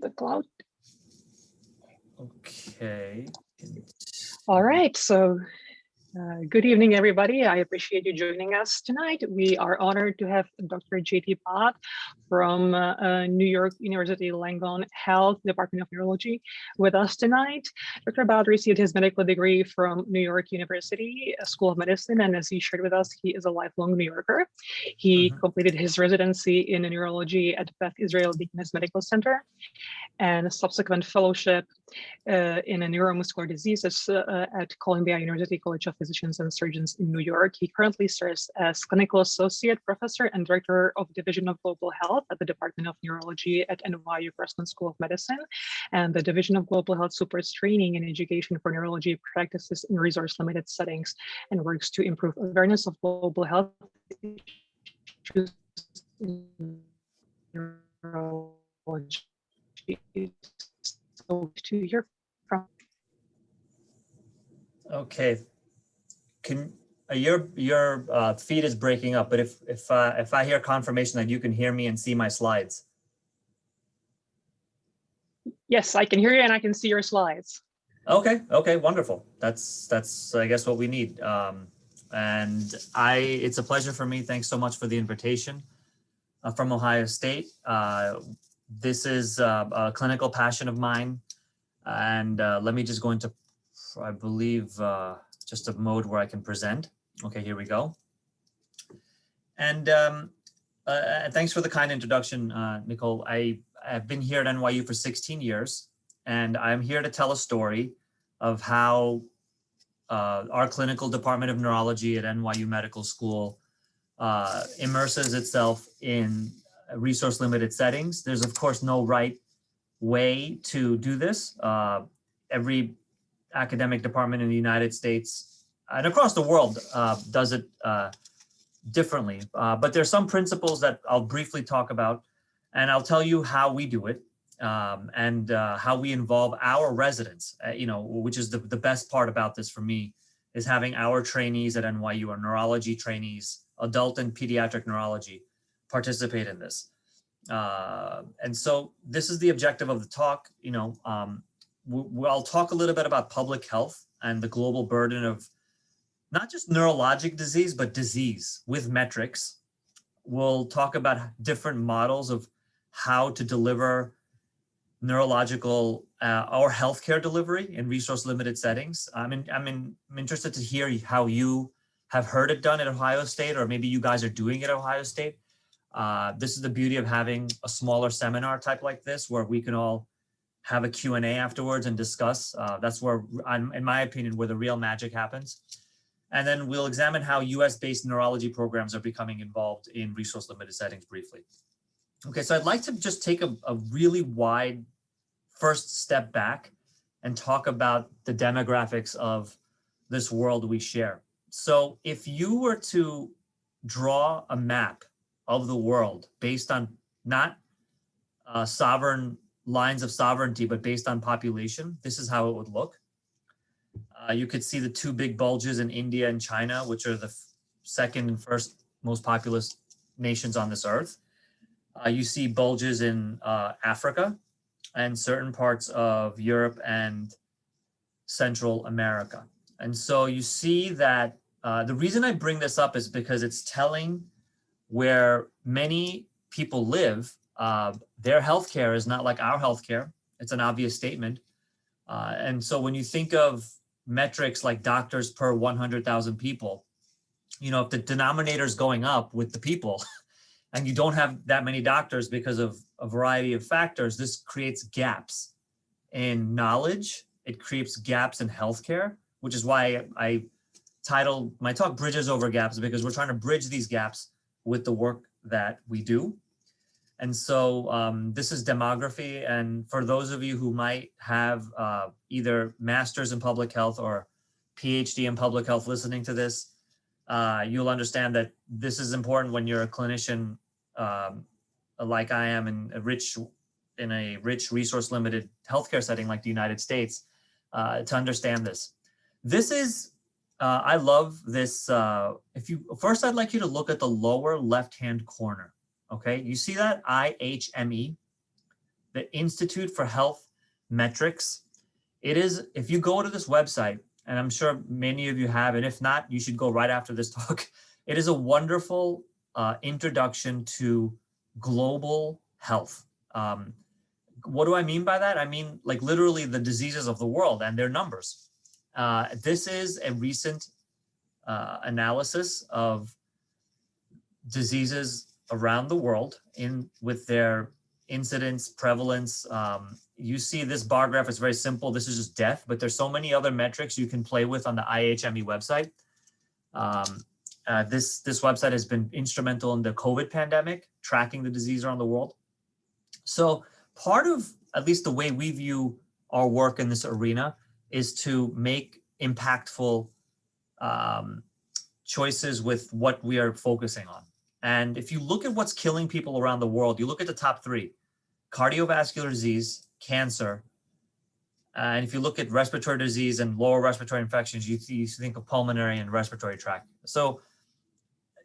the cloud. Okay. All right, so good evening, everybody. I appreciate you joining us tonight. We are honored to have Dr. Jaydeep Bhatt from New York University Langone Health Department of Neurology with us tonight. Dr. Bhatt received his medical degree from New York University School of Medicine, and as he shared with us, he is a lifelong New Yorker. He completed his residency in neurology at Beth Israel Deaconess Medical Center and a subsequent fellowship in a neuromuscular diseases at Columbia University College of Physicians and Surgeons in New York. He currently serves as clinical associate professor and director of Division of Global Health at the Department of Neurology at NYU Grossman School of Medicine, and the Division of Global Health supports training and education for neurology practices in resource-limited settings and works to improve awareness of global health issues in neurology. So to hear from. Okay. Can your feed is breaking up, but if I hear confirmation that you can hear me and see my slides. Yes, I can hear you and I can see your slides. Okay. Okay. Wonderful. That's I guess what we need. And it's a pleasure for me. Thanks so much for the invitation from Ohio State. This is a clinical passion of mine. And let me just go into, I believe, just a mode where I can present. Okay, here we go. And thanks for the kind introduction, Nicole. I've been here at NYU for 16 years, and I'm here to tell a story of how our clinical department of neurology at NYU Medical School immerses itself in resource-limited settings. There's, of course, no right way to do this. Every academic department in the United States and across the world does it differently. But there's some principles that I'll briefly talk about, and I'll tell you how we do it and how we involve our residents, which is the best part about this for me, is having our trainees at NYU, our neurology trainees, adult and pediatric neurology, participate in this. And so this is the objective of the talk. I'll talk a little bit about public health and the global burden of not just neurologic disease, but disease with metrics. We'll talk about different models of how to deliver neurological or healthcare delivery in resource-limited settings. I'm interested to hear how you have heard it done at Ohio State, or maybe you guys are doing it at Ohio State. This is the beauty of having a smaller seminar type like this, where we can all have a Q&A afterwards and discuss. That's where, in my opinion, where the real magic happens. And then we'll examine how US-based neurology programs are becoming involved in resource-limited settings briefly. Okay, so I'd like to just take a really wide first step back and talk about the demographics of this world we share. So if you were to draw a map of the world based on not sovereign lines of sovereignty, but based on population, this is how it would look. You could see the two big bulges in India and China, which are the second and first most populous nations on this earth. You see bulges in Africa and certain parts of Europe and Central America. And so you see that the reason I bring this up is because it's telling where many people live. Their healthcare is not like our healthcare. It's an obvious statement. And so when you think of metrics like doctors per 100,000 people, if the denominator is going up with the people and you don't have that many doctors because of a variety of factors, this creates gaps in knowledge. It creates gaps in healthcare, which is why I titled my talk Bridges Over Gaps, because we're trying to bridge these gaps with the work that we do. And so this is demography. And for those of you who might have either master's in public health or PhD in public health listening to this, you'll understand that this is important when you're a clinician like I am in a rich resource limited healthcare setting like the United States, to understand this. This is, I love this. First, I'd like you to look at the lower left-hand corner. Okay, you see that IHME? the Institute for Health Metrics. It is, if you go to this website, and I'm sure many of you have, and if not, you should go right after this talk. It is a wonderful introduction to global health. What do I mean by that? I mean, like literally the diseases of the world and their numbers. This is a recent analysis of diseases around the world with their incidence, prevalence. You see this bar graph is very simple. This is just death, but there's so many other metrics you can play with on the IHME website. This website has been instrumental in the COVID pandemic, tracking the disease around the world. So part of at least the way we view our work in this arena is to make impactful choices with what we are focusing on. And if you look at what's killing people around the world, you look at the top three: cardiovascular disease, cancer, and if you look at respiratory disease and lower respiratory infections, you think of pulmonary and respiratory tract. So,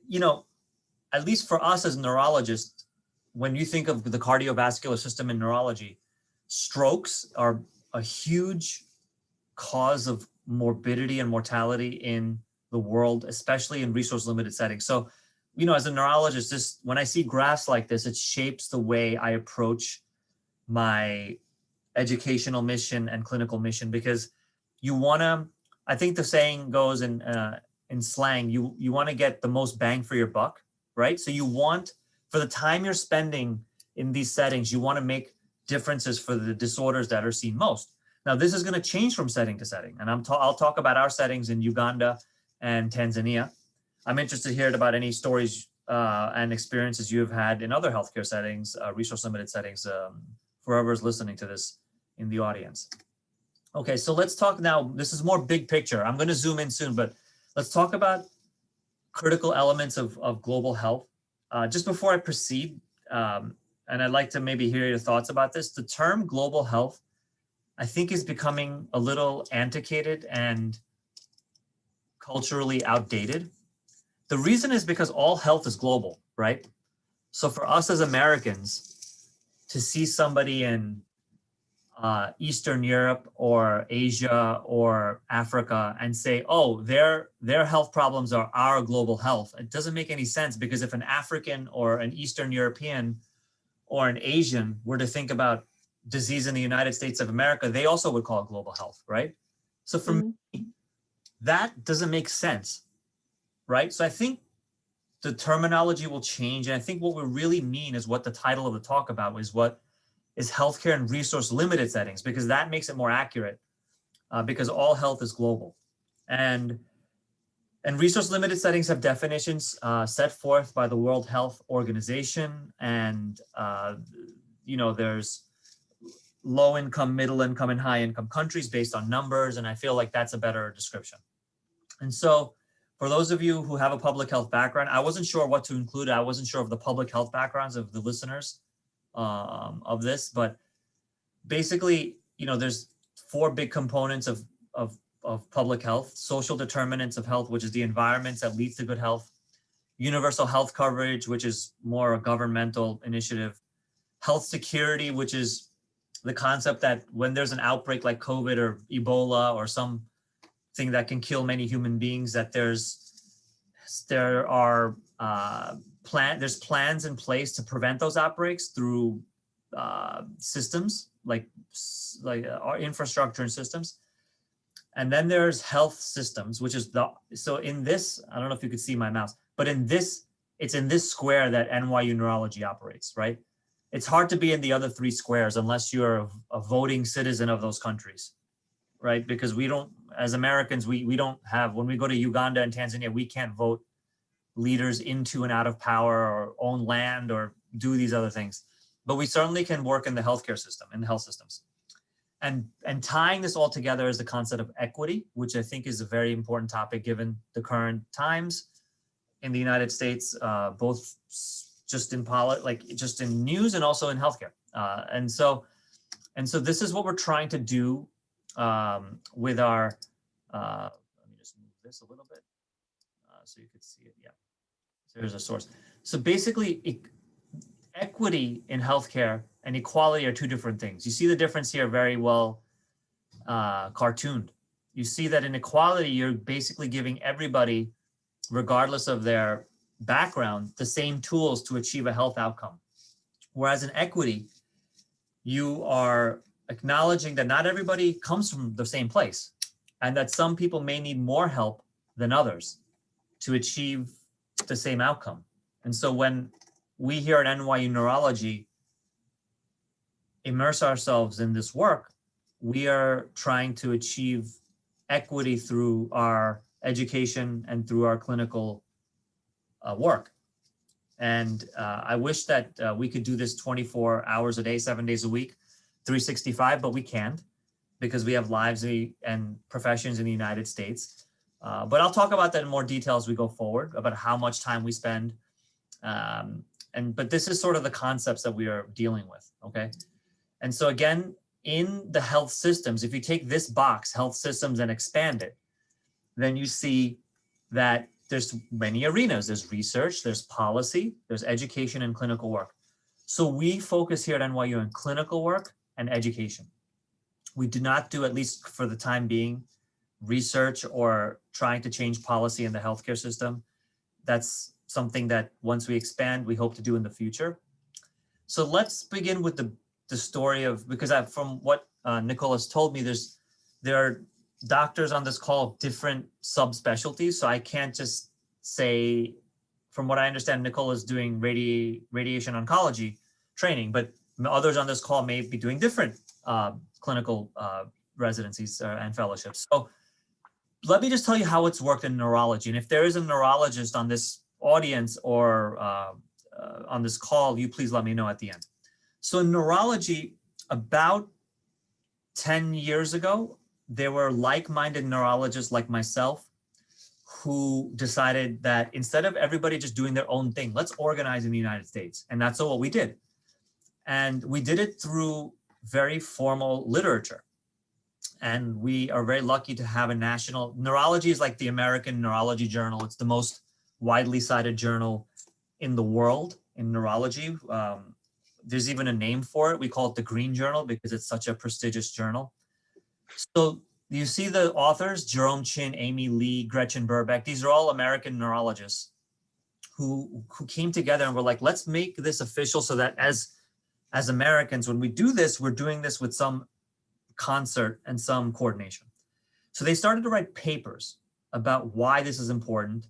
you know, at least for us as neurologists, when you think of the cardiovascular system in neurology, strokes are a huge cause of morbidity and mortality in the world, especially in resource-limited settings. So, you know, as a neurologist, just when I see graphs like this, it shapes the way I approach my educational mission and clinical mission, because you want to, I think the saying goes in slang, you want to get the most bang for your buck, right? So you want, for the time you're spending in these settings, you want to make differences for the disorders that are seen most. Now, this is going to change from setting to setting, and I'll talk about our settings in Uganda and Tanzania. I'm interested to hear about any stories and experiences you have had in other healthcare settings, resource-limited settings, for whoever's listening to this in the audience. Okay, so let's talk now. This is more big picture. I'm going to zoom in soon, but let's talk about critical elements of global health. Just before I proceed, and I'd like to maybe hear your thoughts about this, the term global health, I think, is becoming a little antiquated and culturally outdated. The reason is because all health is global, right? So for us as Americans, to see somebody in Eastern Europe or Asia or Africa and say, oh, their health problems are our global health, it doesn't make any sense, because if an African or an Eastern European or an Asian were to think about disease in the United States of America, they also would call it global health, right? So for me, that doesn't make sense, right? So I think the terminology will change. And I think what we really mean is what the title of the talk about is, what is healthcare in resource limited settings, because that makes it more accurate, because all health is global. And resource limited settings have definitions set forth by the World Health Organization. And, you know, there's low income, middle income, and high income countries based on numbers. And I feel like that's a better description. And so for those of you who have a public health background, I wasn't sure what to include. I wasn't sure of the public health backgrounds of the listeners of this, but basically, you know, there's four big components of public health: social determinants of health, which is the environments that leads to good health; universal health coverage, which is more a governmental initiative; health security, which is the concept that when there's an outbreak like COVID or Ebola or something that can kill many human beings, that there's plans in place to prevent those outbreaks through systems like our infrastructure and systems. And then there's health systems, which is so in this, I don't know if you could see my mouse, but it's in this square that NYU Neurology operates, right? It's hard to be in the other three squares unless you're a voting citizen of those countries, right? Because we don't, as Americans, we don't have, when we go to Uganda and Tanzania, we can't vote leaders into and out of power or own land or do these other things. But we certainly can work in the healthcare system, in the health systems. And tying this all together is the concept of equity, which I think is a very important topic given the current times in the United States, both just in just in news and also in healthcare. And so this is what we're trying to do with our, let me just move this a little bit so you could see it. Yeah, so here's a source. So basically, equity in healthcare and equality are two different things. You see the difference here very well cartooned. You see that in equality, you're basically giving everybody, regardless of their background, the same tools to achieve a health outcome. Whereas in equity, you are acknowledging that not everybody comes from the same place and that some people may need more help than others to achieve the same outcome. And so when we here at NYU Neurology immerse ourselves in this work, we are trying to achieve equity through our education and through our clinical work. And I wish that we could do this 24 hours a day, 7 days a week, 365, but we can't because we have lives and professions in the United States. But I'll talk about that in more detail as we go forward, about how much time we spend. But this is sort of the concepts that we are dealing with, okay? And so again, in the health systems, if you take this box, health systems, and expand it, then you see that there's many arenas. There's research, there's policy, there's education and clinical work. So we focus here at NYU on clinical work and education. We do not do, at least for the time being, research or trying to change policy in the healthcare system. That's something that once we expand, we hope to do in the future. So let's begin with the story of, because from what Nicholas told me, there are doctors on this call of different subspecialties. So I can't just say, from what I understand, Nicholas is doing radiation oncology training, but others on this call may be doing different clinical residencies and fellowships. So let me just tell you how it's worked in neurology. And if there is a neurologist on this audience or on this call, you please let me know at the end. So in neurology, about 10 years ago, there were like-minded neurologists like myself who decided that instead of everybody just doing their own thing, let's organize in the United States. And that's what we did. And we did it through very formal literature. And we are very lucky to have a national, neurology is like the American Neurology Journal. It's the most widely cited journal in the world in neurology. There's even a name for it. We call it the Green Journal because it's such a prestigious journal. So you see the authors, Jerome Chin, Amy Lee, Gretchen Burbeck. These are all American neurologists who came together and were like, let's make this official so that as Americans, when we do this, we're doing this with some concert and some coordination. So they started to write papers about why this is important,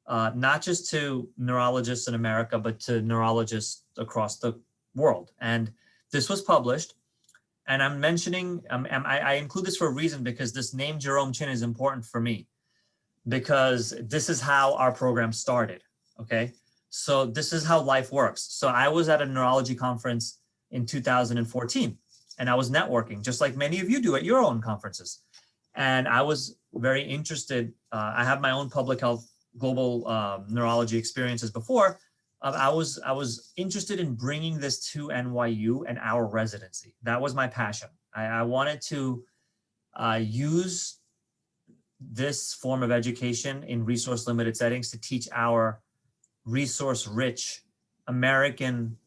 not just to neurologists in America, but to neurologists across the world. And this was published. And I'm mentioning, I include this for a reason because this name Jerome Chin is important for me because this is how our program started, okay? So this is how life works. So I was at a neurology conference in 2014 and I was networking just like many of you do at your own conferences. And I was very interested, I have my own public health global neurology experiences before. I was interested in bringing this to NYU and our residency. That was my passion. I wanted to use this form of education in resource limited settings to teach our resource rich American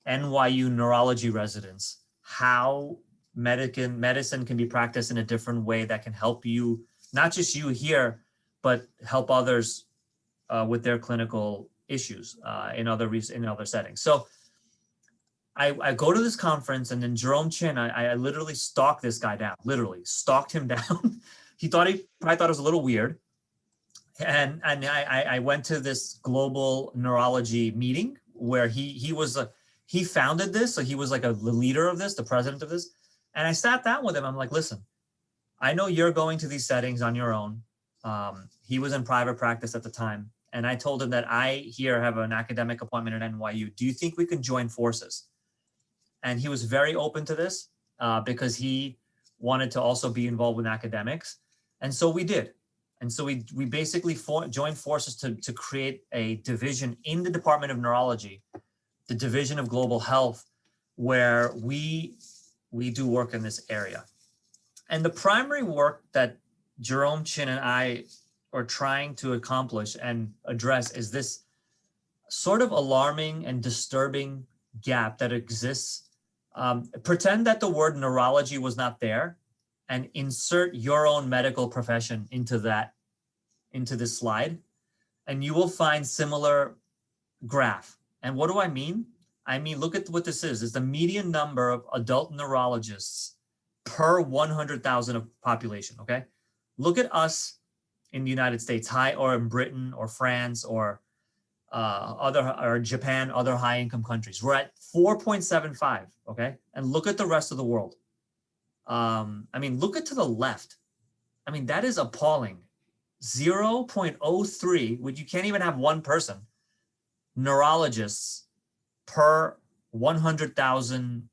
NYU neurology residents how medicine can be practiced in a different way that can help you, not just you here, but help others with their clinical issues in other settings. So I go to this conference and then Jerome Chin, I literally stalked this guy down, literally stalked him down. He probably thought it was a little weird. And I went to this global neurology meeting where he founded this. So he was like the leader of this, the president of this. And I sat down with him. I'm like, listen, I know you're going to these settings on your own. He was in private practice at the time. And I told him that I here have an academic appointment at NYU. Do you think we can join forces? And he was very open to this because he wanted to also be involved with academics. And so we did. And so we basically joined forces to create a division in the Department of Neurology, the Division of Global Health, where we do work in this area. And the primary work that Jerome Chin and I are trying to accomplish and address is this sort of alarming and disturbing gap that exists Pretend that the word neurology was not there and insert your own medical profession into this slide, and you will find similar graph. And what do I mean? I mean, look at what this is. It's the median number of adult neurologists per 100,000 of population, okay? Look at us in the United States, or in Britain or France or Japan, other high income countries. We're at 4.75, okay? And look at the rest of the world. I mean, look at to the left. I mean, that is appalling. 0.03, which you can't even have one person, neurologists per 100,000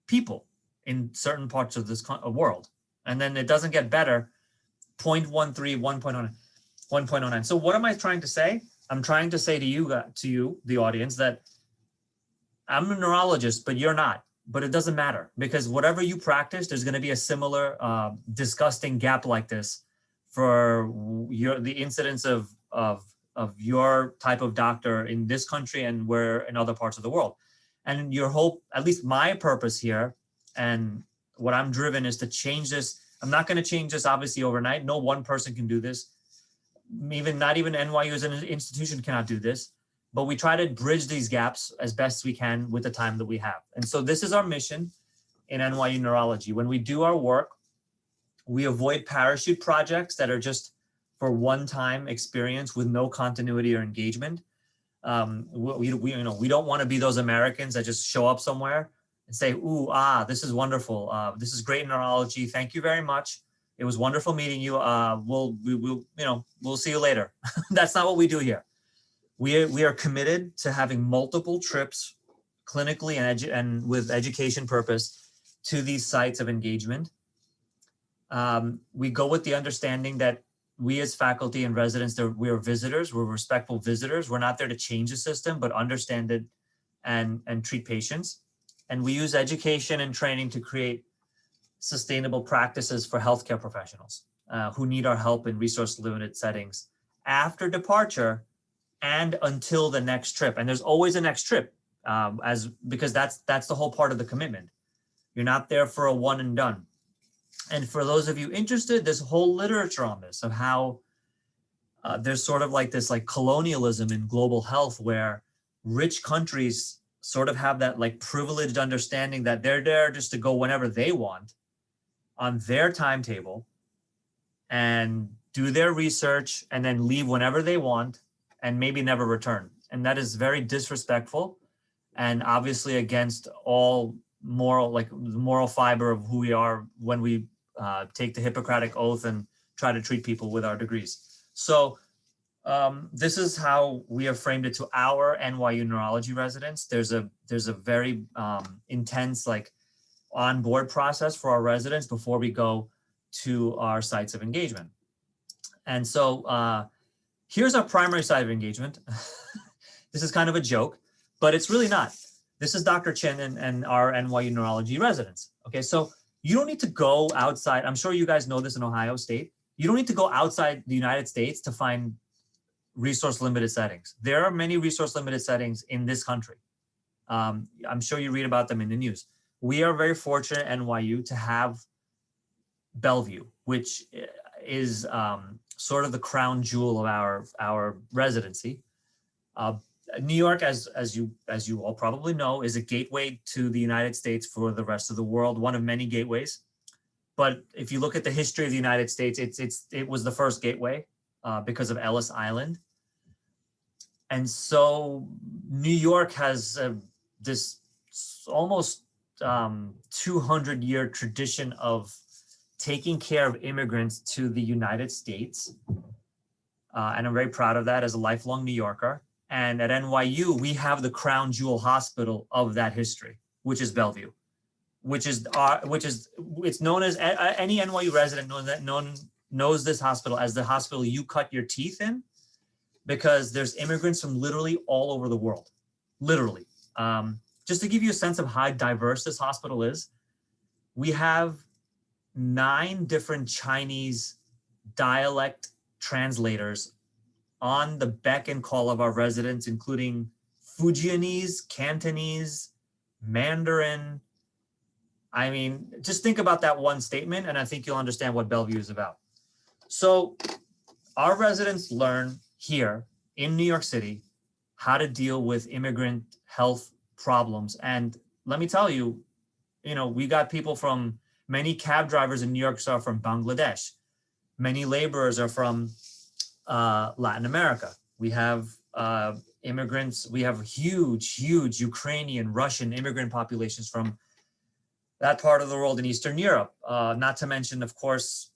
people in certain parts of this world. And then it doesn't get better, 0.13, 1.09. So what am I trying to say? I'm trying to say to you, the audience, that I'm a neurologist, but you're not. But it doesn't matter, because whatever you practice, there's going to be a similar disgusting gap like this for the incidence of your type of doctor in this country and where in other parts of the world. And your hope, at least my purpose here, and what I'm driven is to change this. I'm not going to change this obviously overnight. No one person can do this. Not even NYU as an institution cannot do this. But we try to bridge these gaps as best we can with the time that we have. And so this is our mission in NYU Neurology. When we do our work, we avoid parachute projects that are just for one-time experience with no continuity or engagement. We don't want to be those Americans that just show up somewhere and say, "Ooh, this is wonderful. This is great neurology. Thank you very much. It was wonderful meeting you. We'll see you later." That's not what we do here. We are committed to having multiple trips clinically and with education purpose to these sites of engagement. We go with the understanding that we as faculty and residents, we are visitors, we're respectful visitors. We're not there to change the system, but understand it and treat patients. And we use education and training to create sustainable practices for healthcare professionals who need our help in resource-limited settings after departure and until the next trip. And there's always a next trip, because that's the whole part of the commitment. You're not there for a one and done. And for those of you interested, there's whole literature on this of how there's sort of like this colonialism in global health, where rich countries sort of have that privileged understanding that they're there just to go whenever they want on their timetable and do their research and then leave whenever they want and maybe never return. And that is very disrespectful and obviously against all moral fiber of who we are when we take the Hippocratic Oath and try to treat people with our degrees. So this is how we have framed it to our NYU neurology residents. There's a very intense onboard process for our residents before we go to our sites of engagement. And so here's our primary site of engagement. This is kind of a joke, but it's really not. This is Dr. Chin and our NYU neurology residents. Okay, so you don't need to go outside. I'm sure you guys know this in Ohio State. You don't need to go outside the United States to find resource-limited settings. There are many resource-limited settings in this country. I'm sure you read about them in the news. We are very fortunate at NYU to have Bellevue, which is sort of the crown jewel of our residency. New York, as you all probably know, is a gateway to the United States for the rest of the world, one of many gateways. But if you look at the history of the United States, it was the first gateway because of Ellis Island. And so New York has this almost 200-year tradition of taking care of immigrants to the United States. And I'm very proud of that as a lifelong New Yorker. And at NYU, we have the crown jewel hospital of that history, which is Bellevue, it's known as, any NYU resident knows this hospital as the hospital you cut your teeth in, because there's immigrants from literally all over the world, literally. Just to give you a sense of how diverse this hospital is, we have 9 different Chinese dialect translators on the beck and call of our residents, including Fujianese, Cantonese, Mandarin, I mean, just think about that one statement, and I think you'll understand what Bellevue is about. So our residents learn here in New York City how to deal with immigrant health problems. And let me tell you, we got people from many cab drivers in New York are from Bangladesh. Many laborers are from Latin America. We have immigrants. We have huge Ukrainian, Russian immigrant populations from that part of the world in Eastern Europe, not to mention, of course,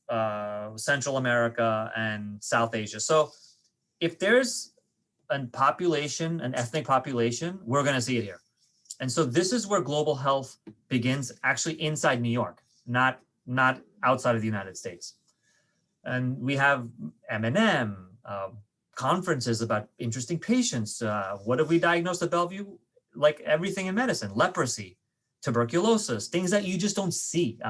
Central America and South Asia. So if there's a population, an ethnic population, we're going to see it here. And so this is where global health begins, actually inside New York, not outside of the United States. And we have M&M, conferences about interesting patients. What have we diagnosed at Bellevue? Like everything in medicine, leprosy, tuberculosis, things that you just don't see,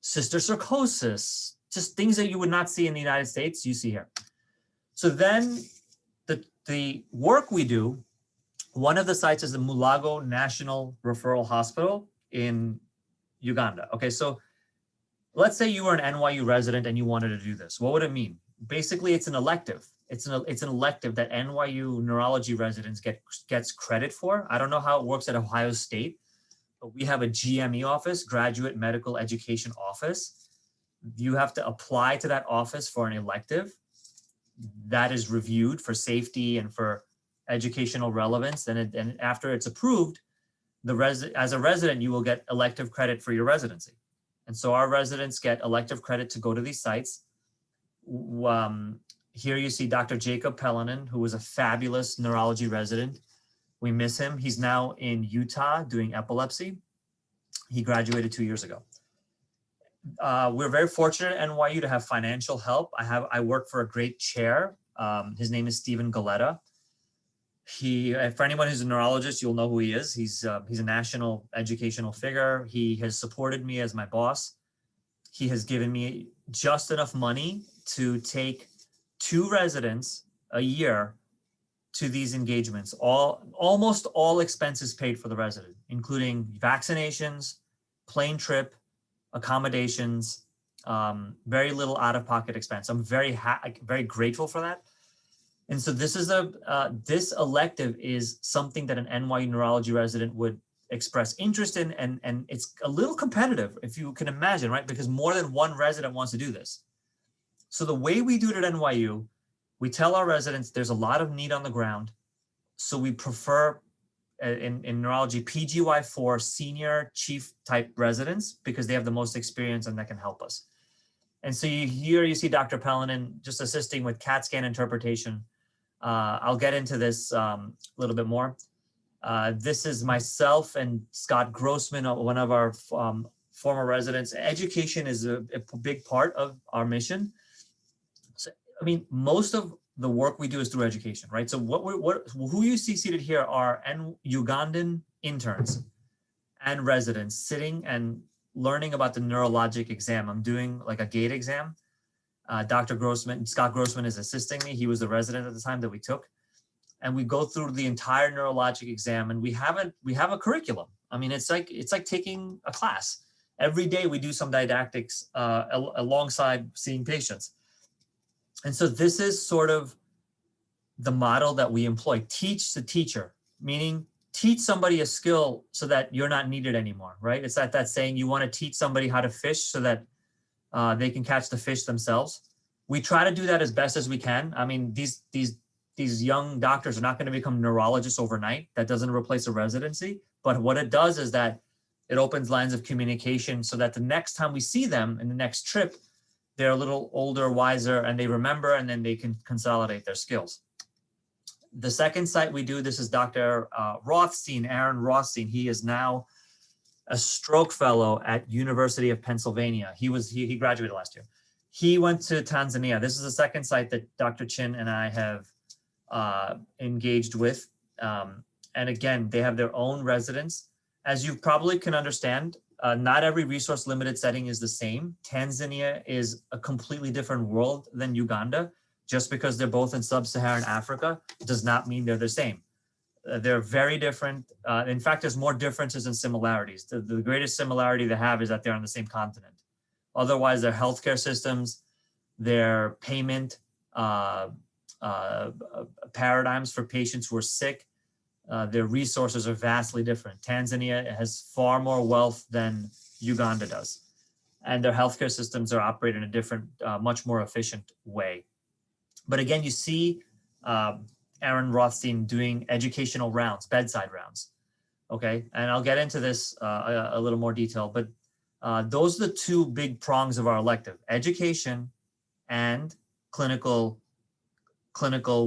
cysticercosis, just things that you would not see in the United States, you see here. So then the work we do, one of the sites is the Mulago National Referral Hospital in Uganda. Okay, so let's say you were an NYU resident and you wanted to do this. What would it mean? Basically, it's an elective. It's an elective that NYU neurology residents gets credit for. I don't know how it works at Ohio State, but we have a GME office, Graduate Medical Education Office. You have to apply to that office for an elective that is reviewed for safety and for educational relevance. And after it's approved, as a resident, you will get elective credit for your residency. And so our residents get elective credit to go to these sites. Here you see Dr. Jacob Pellinen, who was a fabulous neurology resident. We miss him. He's now in Utah doing epilepsy. He graduated 2 years ago. We're very fortunate at NYU to have financial help. I work for a great chair. His name is Stephen Galetta. For anyone who's a neurologist, you'll know who he is. He's a national educational figure. He has supported me as my boss. He has given me just enough money to take 2 residents a year to these engagements. Almost all expenses paid for the resident, including vaccinations, plane trip, accommodations, very little out-of-pocket expense. I'm very grateful for that. And so this is this elective is something that an NYU neurology resident would express interest in, and it's a little competitive, if you can imagine, right? Because more than one resident wants to do this. So the way we do it at NYU, we tell our residents there's a lot of need on the ground. So we prefer in neurology PGY4 senior chief type residents because they have the most experience and that can help us. And so you see Dr. Pellinen just assisting with CAT scan interpretation. I'll get into this a little bit more. This is myself and Scott Grossman, one of our former residents. Education is a big part of our mission. So, I mean, most of the work we do is through education, right? So who you see seated here are Ugandan interns and residents sitting and learning about the neurologic exam. I'm doing like a gate exam. Dr. Grossman, Scott Grossman is assisting me. He was the resident at the time that we took. And we go through the entire neurologic exam, and we have a curriculum. I mean, it's like taking a class. Every day we do some didactics alongside seeing patients. And so this is sort of the model that we employ. Teach the teacher, meaning teach somebody a skill so that you're not needed anymore, right? It's that saying, you want to teach somebody how to fish so that they can catch the fish themselves. We try to do that as best as we can. I mean, these young doctors are not going to become neurologists overnight. That doesn't replace a residency. But what it does is that it opens lines of communication so that the next time we see them in the next trip, they're a little older, wiser, and they remember, and then they can consolidate their skills. The second site we do, this is Dr. Rothstein, Aaron Rothstein. He is now a stroke fellow at University of Pennsylvania. He graduated last year. He went to Tanzania. This is the second site that Dr. Chin and I have engaged with. And again, they have their own residents. As you probably can understand, not every resource limited setting is the same. Tanzania is a completely different world than Uganda. Just because they're both in sub-Saharan Africa does not mean they're the same. They're very different. In fact, there's more differences than similarities. The greatest similarity they have is that they're on the same continent. Otherwise, their healthcare systems, their payment paradigms for patients who are sick, their resources are vastly different. Tanzania has far more wealth than Uganda does, and their healthcare systems are operated in a different, much more efficient way. But again, you see Aaron Rothstein doing educational rounds, bedside rounds. Okay, and I'll get into this a little more detail, but those are the two big prongs of our elective: education and clinical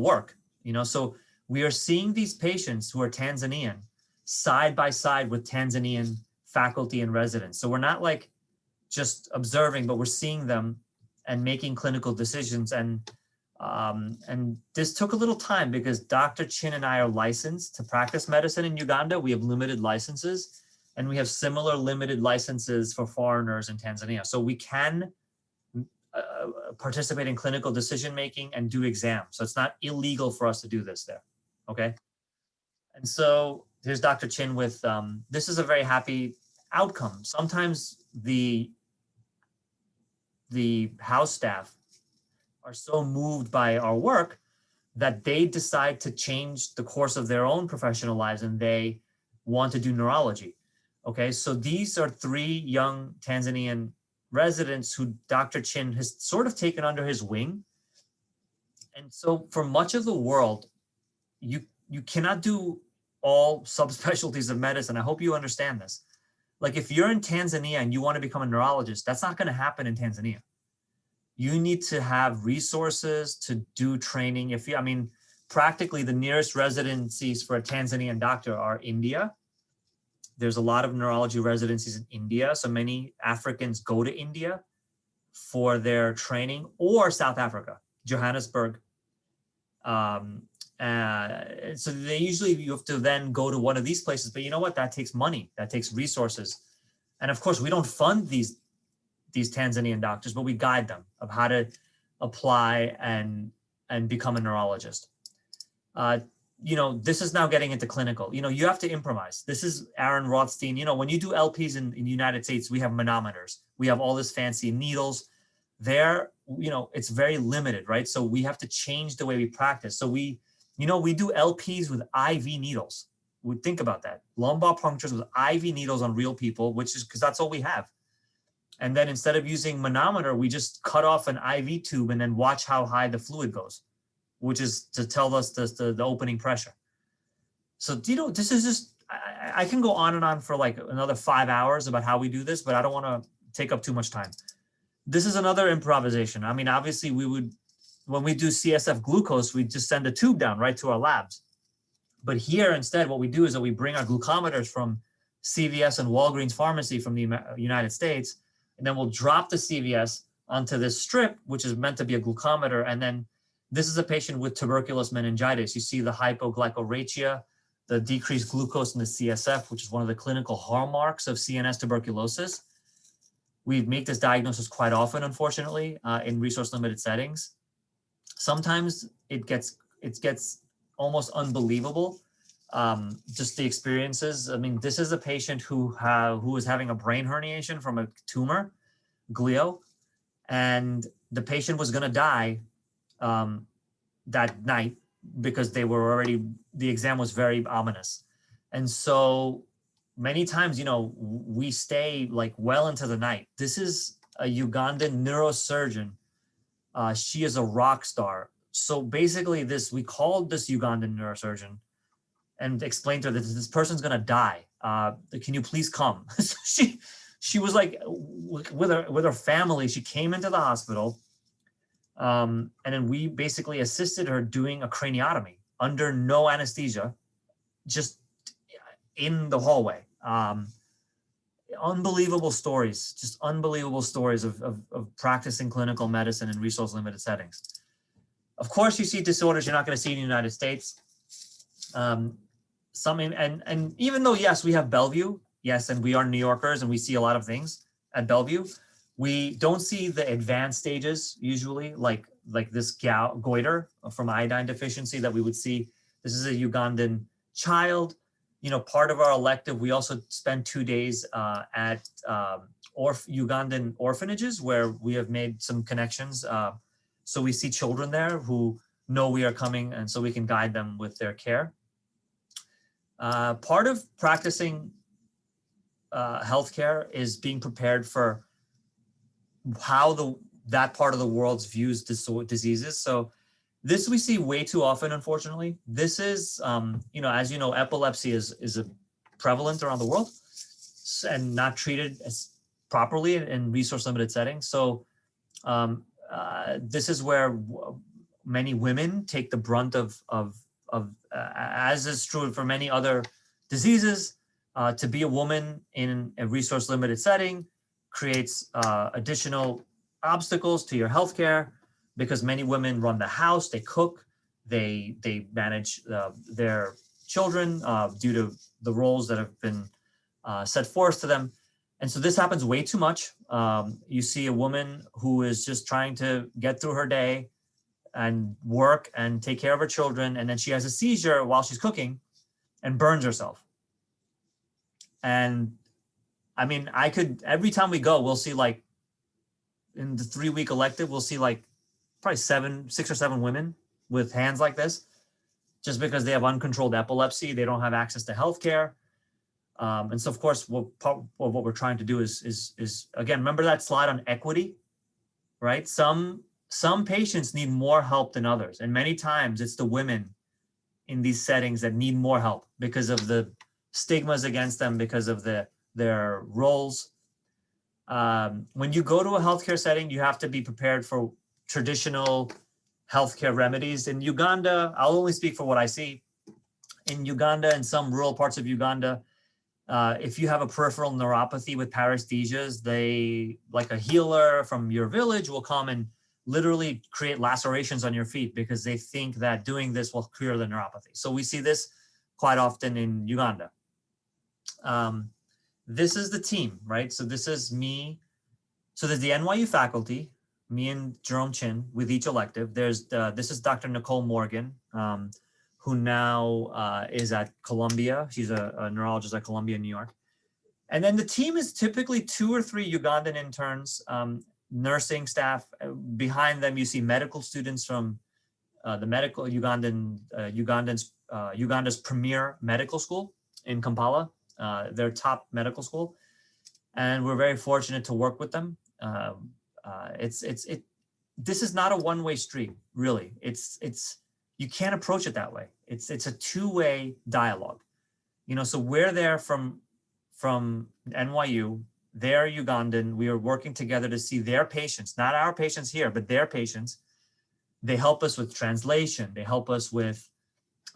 work. So we are seeing these patients who are Tanzanian side by side with Tanzanian faculty and residents. So we're not like just observing, but we're seeing them and making clinical decisions. And this took a little time because Dr. Chin and I are licensed to practice medicine in Uganda. We have limited licenses, and we have similar limited licenses for foreigners in Tanzania. So we can participate in clinical decision-making and do exams. So it's not illegal for us to do this there, okay? And so here's Dr. Chin with, this is a very happy outcome. Sometimes the house staff are so moved by our work that they decide to change the course of their own professional lives, and they want to do neurology. Okay, so these are 3 young Tanzanian residents who Dr. Chin has sort of taken under his wing. And so for much of the world, you cannot do all subspecialties of medicine. I hope you understand this. Like if you're in Tanzania and you want to become a neurologist, that's not going to happen in Tanzania. You need to have resources to do training. Practically the nearest residencies for a Tanzanian doctor are India. There's a lot of neurology residencies in India. So many Africans go to India for their training, or South Africa, Johannesburg. So you have to then go to one of these places, but you know what? That takes money, that takes resources. And of course, we don't fund these Tanzanian doctors, but we guide them of how to apply and become a neurologist. This is now getting into clinical. You have to improvise. This is Aaron Rothstein. When you do LPs in the United States, we have manometers. We have all this fancy needles. There, it's very limited, right? So we have to change the way we practice. So we do LPs with IV needles. We think about that. Lumbar punctures with IV needles on real people, which is because that's all we have. And then instead of using manometer, we just cut off an IV tube and then watch how high the fluid goes, which is to tell us the opening pressure. So, this is just, I can go on and on for like another 5 hours about how we do this, but I don't want to take up too much time. This is another improvisation. Obviously when we do CSF glucose, we just send a tube down right to our labs. But here instead, what we do is that we bring our glucometers from CVS and Walgreens pharmacy from the United States, and then we'll drop the CVS onto this strip, which is meant to be a glucometer. And then this is a patient with tuberculous meningitis. You see the hypoglycemia, the decreased glucose in the CSF, which is one of the clinical hallmarks of CNS tuberculosis. We make this diagnosis quite often, unfortunately, in resource-limited settings. Sometimes it gets almost unbelievable, just the experiences. This is a patient who was having a brain herniation from a tumor, glio, and the patient was going to die that night because the exam was very ominous. And so many times, we stay like well into the night. This is a Ugandan neurosurgeon. She is a rock star. So basically we called this Ugandan neurosurgeon and explained to her that this person's going to die. Can you please come? So she was like, with her family, she came into the hospital. And then we basically assisted her doing a craniotomy under no anesthesia, just in the hallway. Unbelievable stories, just unbelievable stories of practicing clinical medicine in resource-limited settings. Of course, you see disorders you're not going to see in the United States. And even though, yes, we have Bellevue, yes, and we are New Yorkers and we see a lot of things at Bellevue, we don't see the advanced stages usually, like this goiter from iodine deficiency that we would see. This is a Ugandan child, part of our elective, we also spend 2 days at Ugandan orphanages where we have made some connections. So we see children there who know we are coming, and so we can guide them with their care. Part of practicing healthcare is being prepared for how that part of the world views diseases. So this we see way too often, unfortunately. This is, as you know, epilepsy is prevalent around the world and not treated as properly in resource-limited settings. So this is where many women take the brunt of as is true for many other diseases. To be a woman in a resource-limited setting creates additional obstacles to your healthcare, because many women run the house, they cook, they manage their children due to the roles that have been set forth to them. And so this happens way too much. You see a woman who is just trying to get through her day and work and take care of her children, and then she has a seizure while she's cooking and burns herself. And I mean, every time we go, we'll see, like, in the 3-week elective, we'll see like probably 6 or 7 women with hands like this, just because they have uncontrolled epilepsy. They don't have access to healthcare. And so, of course, what we're trying to do is again, remember that slide on equity, right? Some patients need more help than others. And many times it's the women in these settings that need more help because of the stigmas against them, because of their roles. When you go to a healthcare setting, you have to be prepared for traditional healthcare remedies. In Uganda, I'll only speak for what I see. In Uganda and some rural parts of Uganda, if you have a peripheral neuropathy with paresthesias, they, like a healer from your village, will come and literally create lacerations on your feet because they think that doing this will cure the neuropathy. So we see this quite often in Uganda. This is the team, right? So this is me. So there's the NYU faculty, me and Jerome Chin with each elective. This is Dr. Nicole Morgan, who now is at Columbia. She's a neurologist at Columbia, New York. And then the team is typically 2 or 3 Ugandan interns, nursing staff. Behind them, you see medical students from the medical Uganda's premier medical school in Kampala, their top medical school. And we're very fortunate to work with them. This is not a one-way street, really. You can't approach it that way. It's a two-way dialogue. So we're there from NYU, they're Ugandan. We are working together to see their patients, not our patients here, but their patients. They help us with translation. They help us with,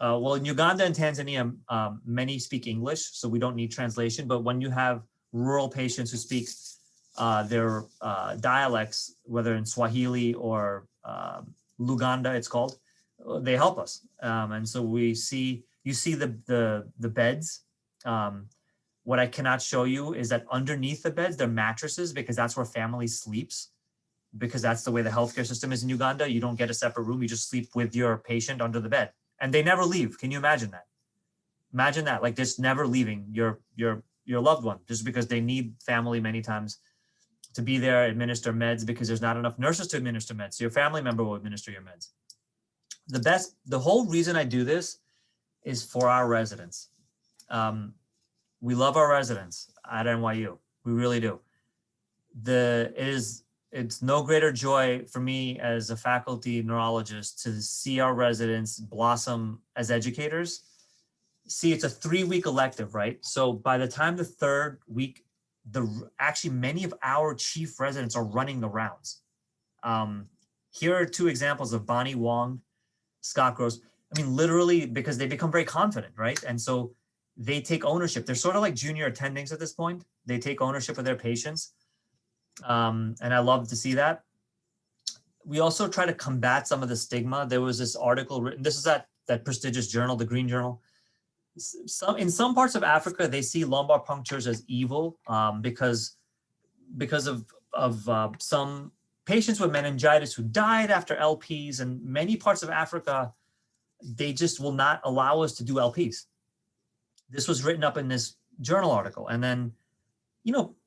in Uganda and Tanzania, many speak English, so we don't need translation. But when you have rural patients who speak their dialects, whether in Swahili or Luganda, it's called, they help us. And so you see the beds. What I cannot show you is that underneath the beds, they're mattresses, because that's where family sleeps, because that's the way the healthcare system is in Uganda. You don't get a separate room. You just sleep with your patient under the bed, and they never leave. Can you imagine that? Imagine that, like, just never leaving your loved one, just because they need family many times to be there, administer meds, because there's not enough nurses to administer meds. So your family member will administer your meds. The whole reason I do this is for our residents. We love our residents at NYU. We really do. It's no greater joy for me as a faculty neurologist to see our residents blossom as educators. See, it's a 3-week elective, right? So by the time the 3rd week, actually many of our chief residents are running the rounds. Here are 2 examples of Bonnie Wong, Scott Gross. I mean, literally, because they become very confident, right? And so they take ownership. They're sort of like junior attendings at this point. They take ownership of their patients. And I love to see that. We also try to combat some of the stigma. There was this article written, this is that prestigious journal, the Green Journal. In some parts of Africa, they see lumbar punctures as evil because of some patients with meningitis who died after LPs. And many parts of Africa, they just will not allow us to do LPs. this was written up in this journal article. And then,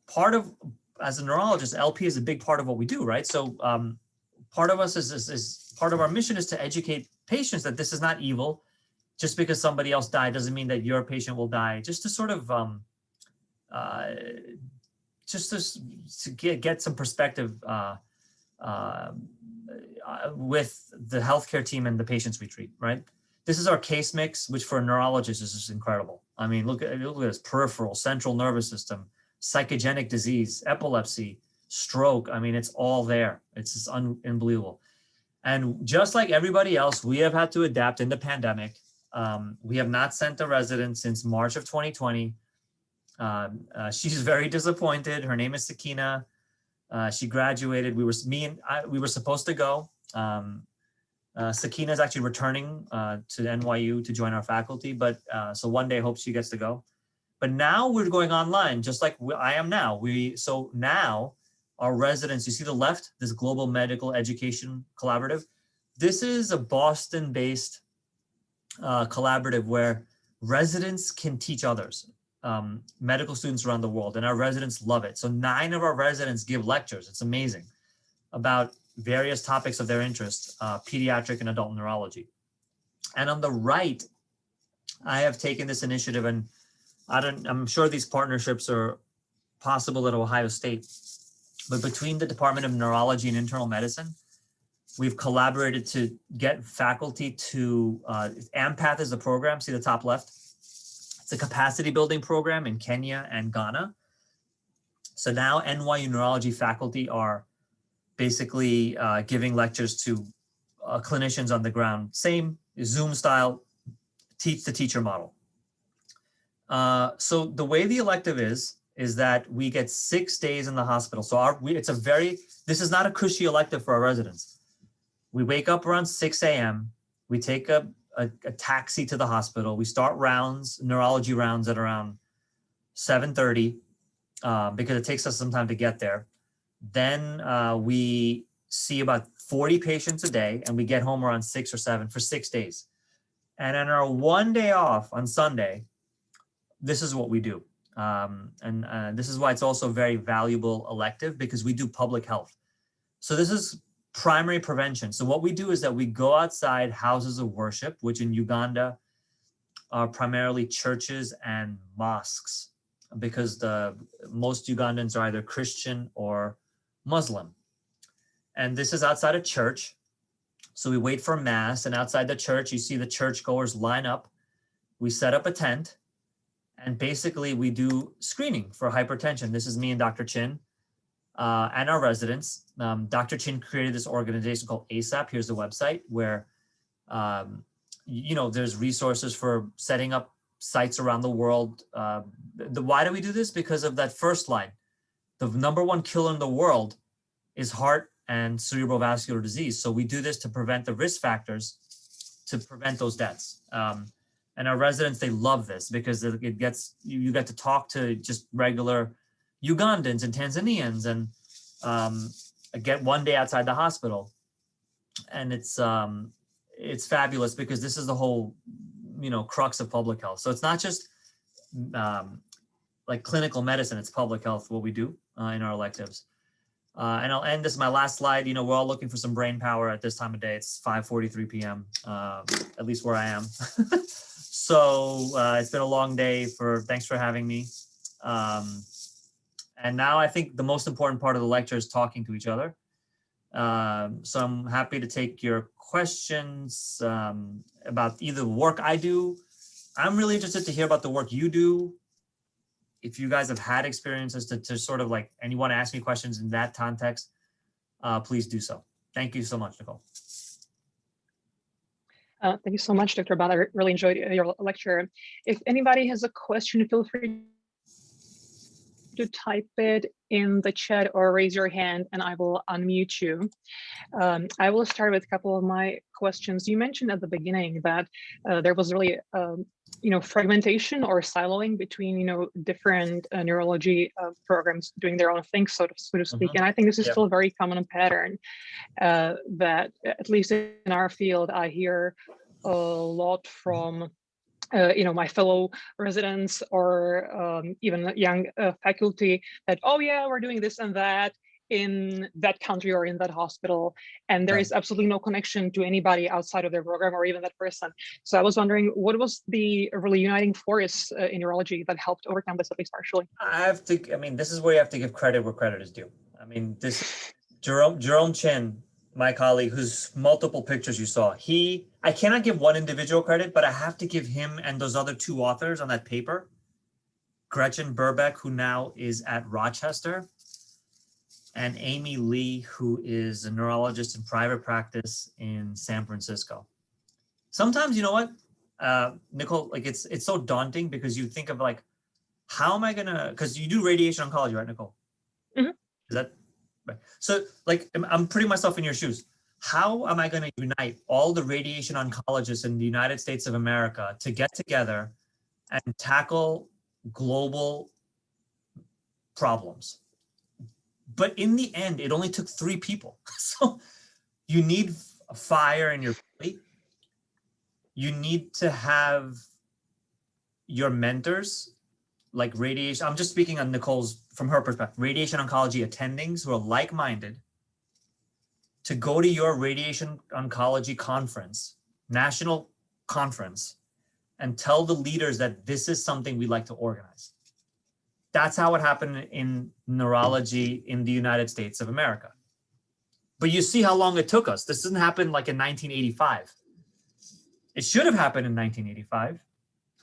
part of, as a neurologist, LP is a big part of what we do, right? So part of us is part of our mission is to educate patients that this is not evil. Just because somebody else died doesn't mean that your patient will die. Just to sort of to get some perspective with the healthcare team and the patients we treat, right? This is our case mix, which for a neurologist is just incredible. I mean, look at this: peripheral, central nervous system, psychogenic disease, epilepsy, stroke. I mean, it's all there. It's just unbelievable. And just like everybody else, we have had to adapt in the pandemic. We have not sent a resident since March of 2020. She's very disappointed. Her name is Sakina. She graduated. We were supposed to go. Sakina is actually returning to NYU to join our faculty, but so one day I hope she gets to go. But now we're going online, just like I am now. So now our residents, you see the left, this Global Medical Education Collaborative. This is a Boston-based collaborative where residents can teach others, medical students around the world, and our residents love it. So 9 of our residents give lectures. It's amazing, about various topics of their interest, pediatric and adult neurology. And on the right, I have taken this initiative, and I'm sure these partnerships are possible at Ohio State, but between the Department of Neurology and Internal Medicine, we've collaborated to get faculty to, AMPATH is the program, see the top left? It's a capacity building program in Kenya and Ghana. So now NYU Neurology faculty are basically giving lectures to clinicians on the ground, same Zoom style, teach the teacher model. So the way the elective is that we get 6 days in the hospital. So this is not a cushy elective for our residents. We wake up around 6 a.m. We take a taxi to the hospital. We start neurology rounds at around 7:30 because it takes us some time to get there. Then we see about 40 patients a day, and we get home around 6 or 7 for 6 days. And on our one day off on Sunday, this is what we do. And this is why it's also a very valuable elective, because we do public health. So this is primary prevention. So what we do is that we go outside houses of worship, which in Uganda are primarily churches and mosques, because most Ugandans are either Christian or Muslim. And this is outside a church. So we wait for mass, and outside the church, you see the churchgoers line up. We set up a tent, and basically we do screening for hypertension. This is me and Dr. Chin and our residents. Dr. Chin created this organization called ASAP. Here's the website where, there's resources for setting up sites around the world. Why do we do this? Because of that first line. The number 1 killer in the world is heart and cerebral vascular disease. So we do this to prevent the risk factors, to prevent those deaths. And our residents, they love this because you get to talk to just regular Ugandans and Tanzanians, and get one day outside the hospital. And it's fabulous because this is the whole, crux of public health. So it's not just like clinical medicine, it's public health, what we do in our electives. And I'll end this, my last slide. We're all looking for some brain power at this time of day. It's 5:43 p.m., at least where I am. So it's been a long day. Thanks for having me. And now I think the most important part of the lecture is talking to each other. So I'm happy to take your questions about either the work I do. I'm really interested to hear about the work you do. If you guys have had experiences to sort of like, and you want to ask me questions in that context, please do so. Thank you so much, Nicole. Thank you so much, Dr. Bhatt. I really enjoyed your lecture. If anybody has a question, feel free to type it in the chat or raise your hand and I will unmute you. I will start with a couple of my questions. You mentioned at the beginning that there was really fragmentation or siloing between different neurology programs doing their own thing, so to speak. And I think this is still a very common pattern that, at least in our field, I hear a lot from my fellow residents or even young faculty that, oh yeah, we're doing this and that in that country or in that hospital, and there Right. is absolutely no connection to anybody outside of their program or even that person. So I was wondering, what was the really uniting force in neurology that helped overcome this, at least partially? I mean, this is where you have to give credit where credit is due. I mean, this Jerome Chin, my colleague, whose multiple pictures you saw, I cannot give one individual credit, but I have to give him and those other two authors on that paper, Gretchen Burbeck, who now is at Rochester, and Amy Lee, who is a neurologist in private practice in San Francisco. Sometimes, you know what, Nicole, like it's so daunting because you think of like, how am I gonna, because you do radiation oncology, right, Nicole? Mhm. Is that right? So like, I'm putting myself in your shoes. How am I going to unite all the radiation oncologists in the United States of America to get together and tackle global problems? But in the end, it only took 3 people. So you need a fire in your belly. You need to have your mentors, like radiation. I'm just speaking on Nicole's, from her perspective, radiation oncology attendings who are like-minded, to go to your radiation oncology conference, national conference, and tell the leaders that this is something we'd like to organize. That's how it happened in neurology in the United States of America. But you see how long it took us. This didn't happen like in 1985. It should have happened in 1985.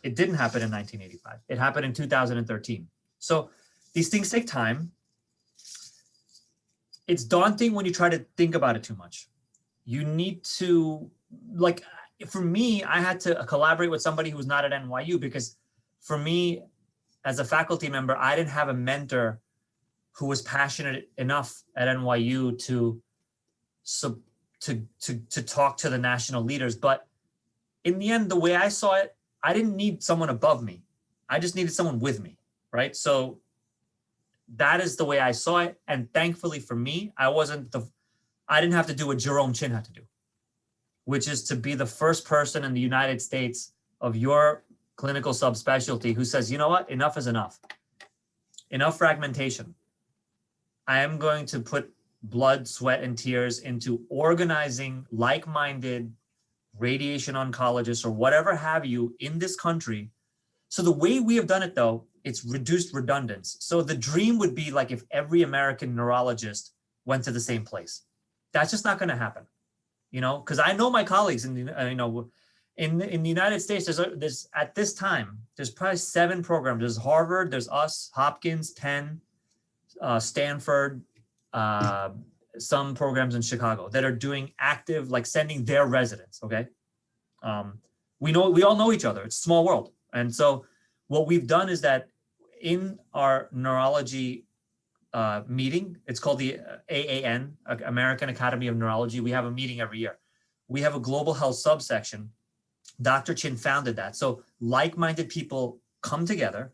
It didn't happen in 1985. It happened in 2013. So these things take time. It's daunting when you try to think about it too much. You need to, like, for me, I had to collaborate with somebody who was not at NYU, because for me, as a faculty member, I didn't have a mentor who was passionate enough at NYU to talk to the national leaders. But in the end, the way I saw it, I didn't need someone above me. I just needed someone with me, right? So that is the way I saw it. And thankfully for me, I didn't have to do what Jerome Chin had to do, which is to be the first person in the United States of your clinical subspecialty who says, you know what, enough is enough. Enough fragmentation. I am going to put blood, sweat, and tears into organizing like-minded radiation oncologists or whatever have you in this country. So the way we have done it, though, it's reduced redundance. So the dream would be like if every American neurologist went to the same place. That's just not going to happen, you know, because I know my colleagues in the, in the United States, there's at this time, there's probably 7 programs. There's Harvard, there's us, Hopkins, Penn, Stanford, some programs in Chicago that are doing active, like sending their residents. Okay. We all know each other. It's a small world. And so what we've done is that in our neurology meeting, it's called the AAN, American Academy of Neurology. We have a meeting every year. We have a global health subsection. Dr. Chin founded that. So like-minded people come together,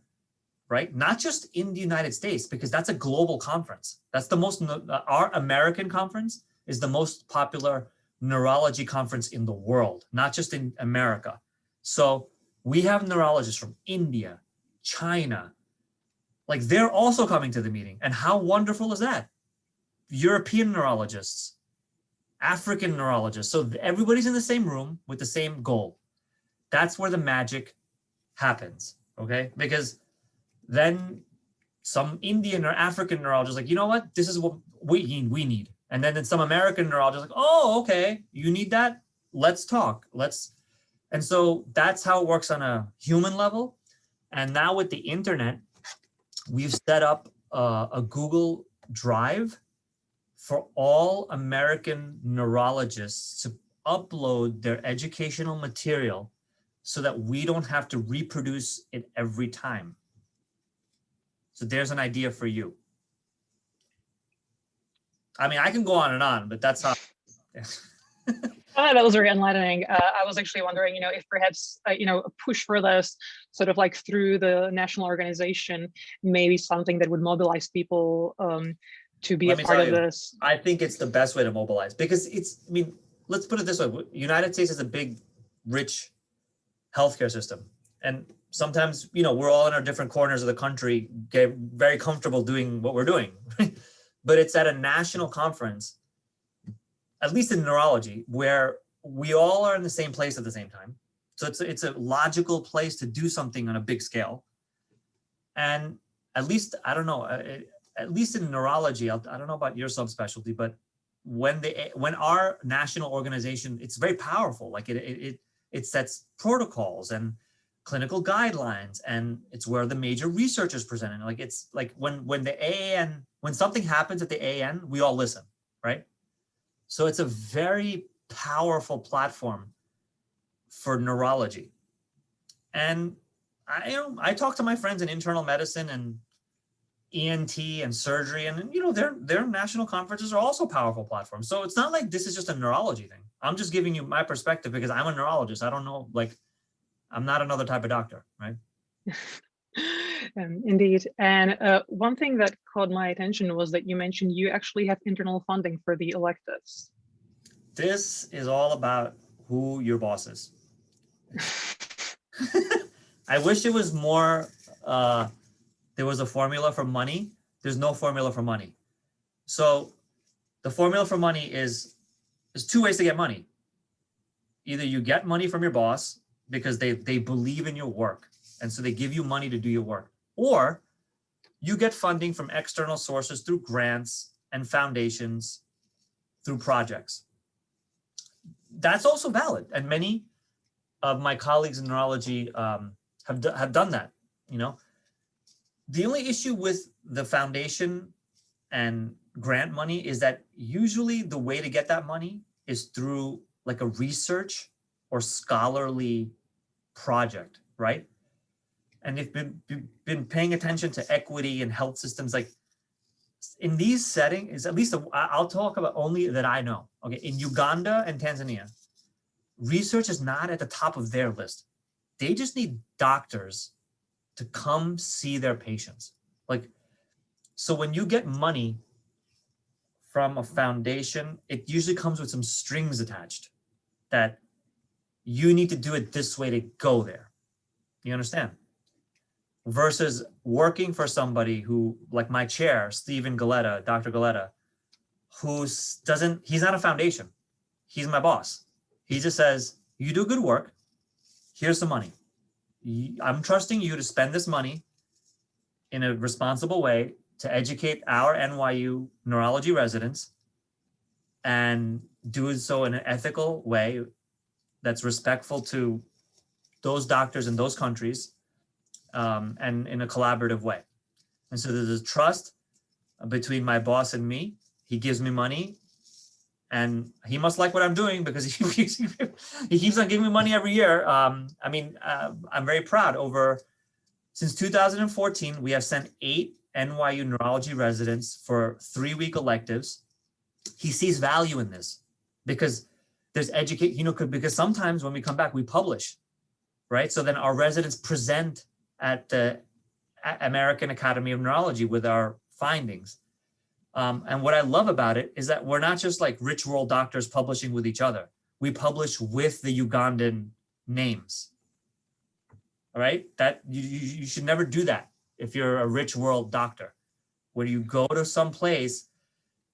right? Not just in the United States, because that's a global conference. That's the most, our American conference is the most popular neurology conference in the world, not just in America. So we have neurologists from India, China, like they're also coming to the meeting. And how wonderful is that? European neurologists, African neurologists. So everybody's in the same room with the same goal. That's where the magic happens, okay? Because then some Indian or African neurologist like, you know what? This is what we need. And then some American neurologist like, oh, okay, you need that? Let's talk. And so that's how it works on a human level. And now with the internet, we've set up a Google Drive for all American neurologists to upload their educational material so that we don't have to reproduce it every time. So there's an idea for you. I mean, I can go on, but that's how. That was very enlightening. I was actually wondering, if perhaps, a push for this sort of like through the national organization, maybe something that would mobilize people to be a part of this. I think it's the best way to mobilize because I mean, let's put it this way. United States is a big, rich healthcare system. and sometimes, we're all in our different corners of the country, get very comfortable doing what we're doing. But it's at a national conference, at least in neurology, where we all are in the same place at the same time. So it's a logical place to do something on a big scale. And at least, I don't know, at least in neurology, I don't know about your subspecialty, but when our national organization, it's very powerful. Like it sets protocols and clinical guidelines, and it's where the major research is presented. Like it's like when the AAN, when something happens at the AAN, we all listen, right? So it's a very powerful platform for neurology. And I talk to my friends in internal medicine and ENT and surgery, and their national conferences are also powerful platforms. So it's not like this is just a neurology thing. I'm just giving you my perspective because I'm a neurologist. I don't know, like, I'm not another type of doctor, right? Indeed. And one thing that caught my attention was that you mentioned you actually have internal funding for the electives. This is all about who your boss is. I wish it was more, there was a formula for money. There's no formula for money. So the formula for money is, there's two ways to get money. Either you get money from your boss because they believe in your work, and so they give you money to do your work, or you get funding from external sources through grants and foundations, through projects. That's also valid, and many of my colleagues in neurology have done that. The only issue with the foundation and grant money is that usually the way to get that money is through like a research or scholarly project, right? And if you've been paying attention to equity and health systems, like in these settings, at least I'll talk about only that I know. Okay, in Uganda and Tanzania, research is not at the top of their list. They just need doctors to come see their patients. Like, so when you get money from a foundation, it usually comes with some strings attached that you need to do it this way to go there. You understand? Versus working for somebody who, like my chair, Stephen Galetta, Dr. Galetta, he's not a foundation. He's my boss. He just says, you do good work, here's some money. I'm trusting you to spend this money in a responsible way to educate our NYU neurology residents, and do so in an ethical way that's respectful to those doctors in those countries, and in a collaborative way. And so there's a trust between my boss and me. He gives me money, and he must like what I'm doing because he keeps on giving me money every year. I'm very proud. Since 2014, we have sent 8 NYU neurology residents for 3-week electives. He sees value in this because there's because sometimes when we come back, we publish, right? So then our residents present at the American Academy of Neurology with our findings. And what I love about it is that we're not just like rich world doctors publishing with each other. We publish with the Ugandan names. All right, that you should never do that if you're a rich world doctor, where you go to some place,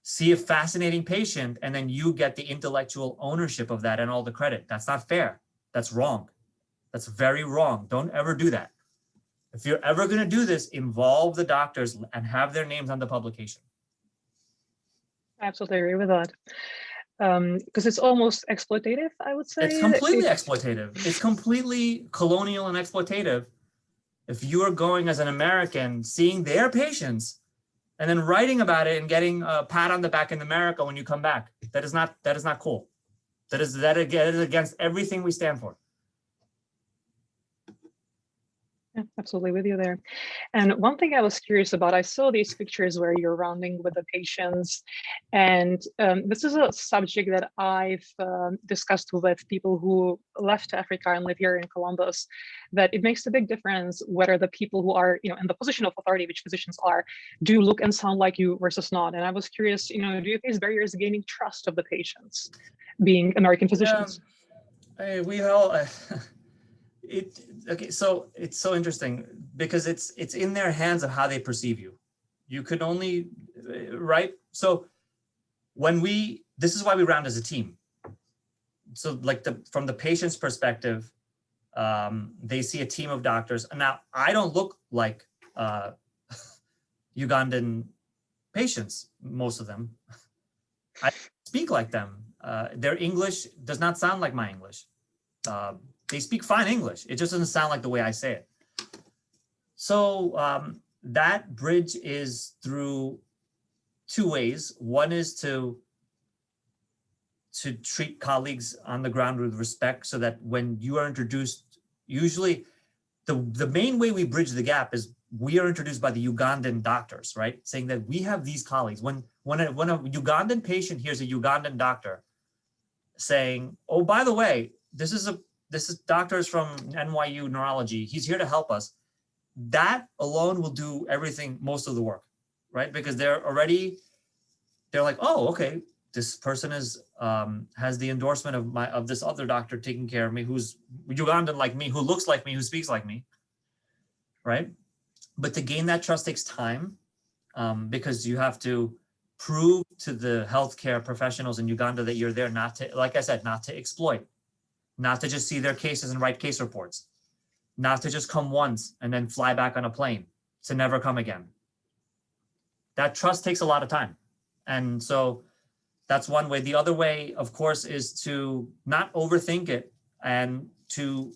see a fascinating patient, and then you get the intellectual ownership of that and all the credit. That's not fair. That's wrong. That's very wrong. Don't ever do that. If you're ever going to do this, involve the doctors and have their names on the publication. I absolutely agree with that. Because it's almost exploitative, I would say. It's completely exploitative. It's completely colonial and exploitative. If you are going as an American, seeing their patients, and then writing about it and getting a pat on the back in America when you come back, that is not cool. That is against everything we stand for. Yeah, absolutely with you there. And one thing I was curious about, I saw these pictures where you're rounding with the patients, and this is a subject that I've discussed with people who left Africa and live here in Columbus, that it makes a big difference whether the people who are in the position of authority, which physicians are, do look and sound like you versus not. And I was curious, do you face barriers gaining trust of the patients, being American physicians? We all. Okay, so it's so interesting because it's in their hands of how they perceive you. You can only, right? So this is why we round as a team. So like from the patient's perspective, they see a team of doctors. And now I don't look like Ugandan patients, most of them. I speak like them. Their English does not sound like my English. They speak fine English. It just doesn't sound like the way I say it. So that bridge is through two ways. One is to treat colleagues on the ground with respect so that when you are introduced, usually the main way we bridge the gap is we are introduced by the Ugandan doctors, right? Saying that we have these colleagues. When a Ugandan patient hears a Ugandan doctor saying, oh, by the way, this is doctors from NYU Neurology. He's here to help us. That alone will do everything, most of the work, right? Because they're like, oh, okay, this person has the endorsement of this other doctor taking care of me, who's Ugandan like me, who looks like me, who speaks like me, right? But to gain that trust takes time because you have to prove to the healthcare professionals in Uganda that you're there not to, like I said, not to exploit, not to just see their cases and write case reports, not to just come once and then fly back on a plane, to never come again. That trust takes a lot of time. And so that's one way. The other way, of course, is to not overthink it and to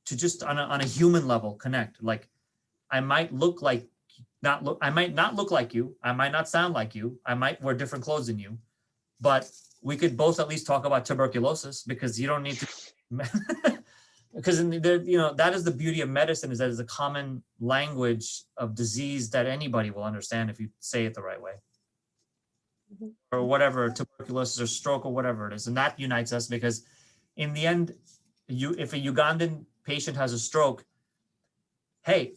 just on a human level connect. Like I might look like I might not look like you. I might not sound like you. I might wear different clothes than you, but we could both at least talk about tuberculosis because you don't need to, because that is the beauty of medicine, is that it's a common language of disease that anybody will understand if you say it the right way. Or whatever, tuberculosis or stroke or whatever it is. And that unites us because in the end, if a Ugandan patient has a stroke, hey,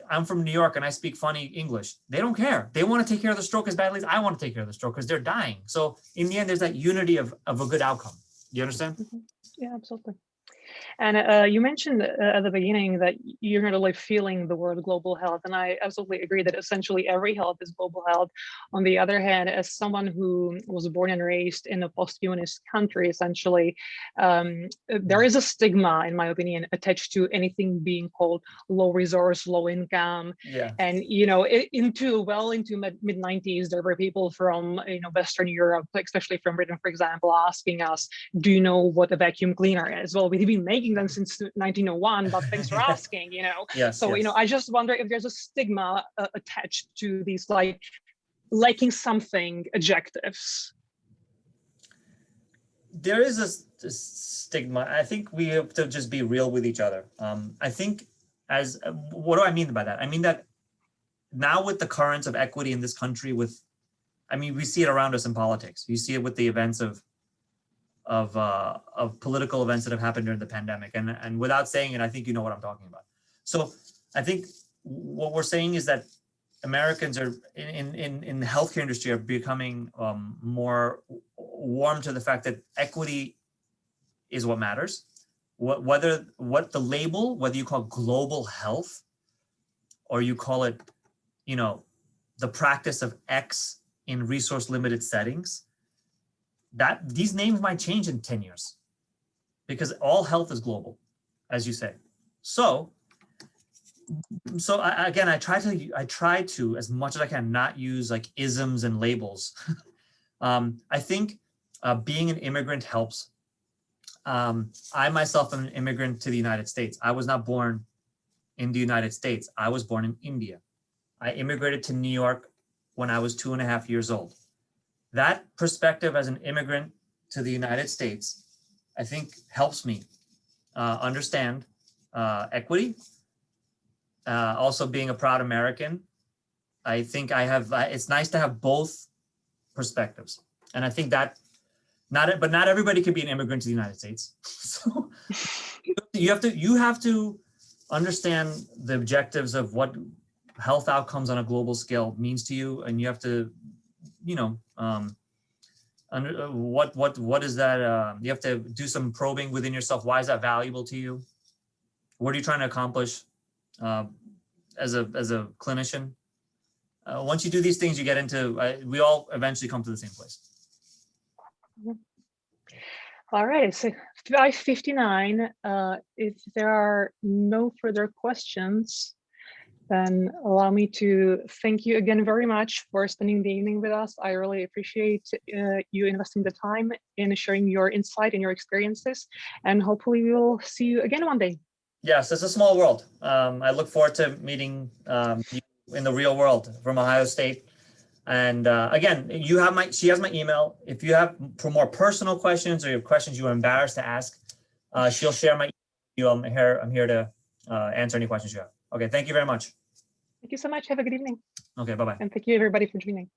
I'm from New York and I speak funny English. They don't care. They want to take care of the stroke as badly as I want to take care of the stroke because they're dying. So in the end, there's that unity of a good outcome. Do you understand? Mm-hmm. Yeah, absolutely. And you mentioned at the beginning that you're not only feeling the word global health, and I absolutely agree that essentially every health is global health. On the other hand, as someone who was born and raised in a post-humanist country, essentially, there is a stigma, in my opinion, attached to anything being called low resource, low income. Yeah. And, into mid-90s, there were people from, Western Europe, especially from Britain, for example, asking us, do you know what a vacuum cleaner is? Well, we've been making them since 1901, but thanks for asking, Yes, so, yes. I just wonder if there's a stigma attached to these, like, liking something adjectives. There is a stigma. I think we have to just be real with each other. I think what do I mean by that? I mean that now with the currents of equity in this country, we see it around us in politics. You see it with the events of political events that have happened during the pandemic. And without saying it, I think you know what I'm talking about. So I think what we're saying is that Americans are in the healthcare industry are becoming more warm to the fact that equity is what matters. What the label, whether you call it global health or you call it, the practice of X in resource limited settings, that these names might change in 10 years because all health is global, as you say. So I try to, as much as I can, not use like isms and labels. I think being an immigrant helps. I myself am an immigrant to the United States. I was not born in the United States. I was born in India. I immigrated to New York when I was 2.5 years old. That perspective as an immigrant to the United States, I think helps me understand equity. Also being a proud American, I think it's nice to have both perspectives. And I think that not everybody can be an immigrant to the United States. So you have to understand the objectives of what health outcomes on a global scale means to you. And you have to, what is that? You have to do some probing within yourself. Why is that valuable to you? What are you trying to accomplish as a clinician? Once you do these things, you get into, we all eventually come to the same place. All right, so 5:59. If there are no further questions, then allow me to thank you again very much for spending the evening with us. I really appreciate you investing the time in sharing your insight and your experiences, and hopefully we will see you again one day. Yes, it's a small world. I look forward to meeting you in the real world from Ohio State. And again, she has my email. If you have for more personal questions or you have questions you are embarrassed to ask, she'll share my email. I'm here to answer any questions you have. Okay, thank you very much. Thank you so much. Have a good evening. Okay, bye-bye. And thank you everybody for joining.